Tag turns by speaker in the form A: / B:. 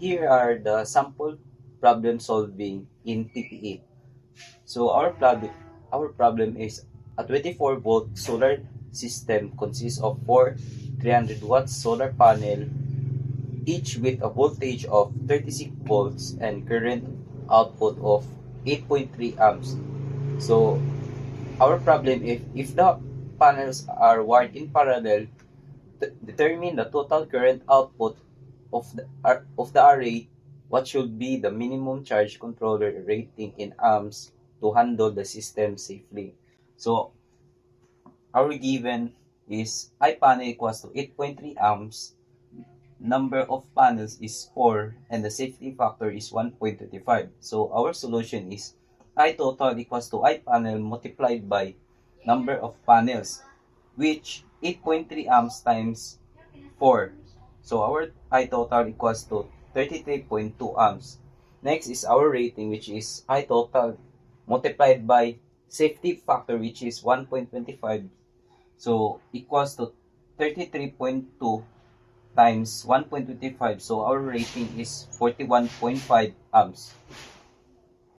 A: Here are the sample problem solving in PPA. So our problem is a 24-volt solar system consists of four 300 watts solar panel, each with a voltage of 36 volts and current output of 8.3 amps. So our problem, if the panels are wired in parallel, determine the total current output of the array. What should be the minimum charge controller rating in amps to handle the system safely? So our given is I panel equals to 8.3 amps, number of panels is 4, and the safety factor is 1.25. So our solution is I total equals to I panel multiplied by number of panels, which 8.3 amps times 4. So our I total equals to 33.2 amps. Next is our rating, which is I total multiplied by safety factor, which is 1.25. So equals to 33.2 times 1.25. So our rating is 41.5 amps.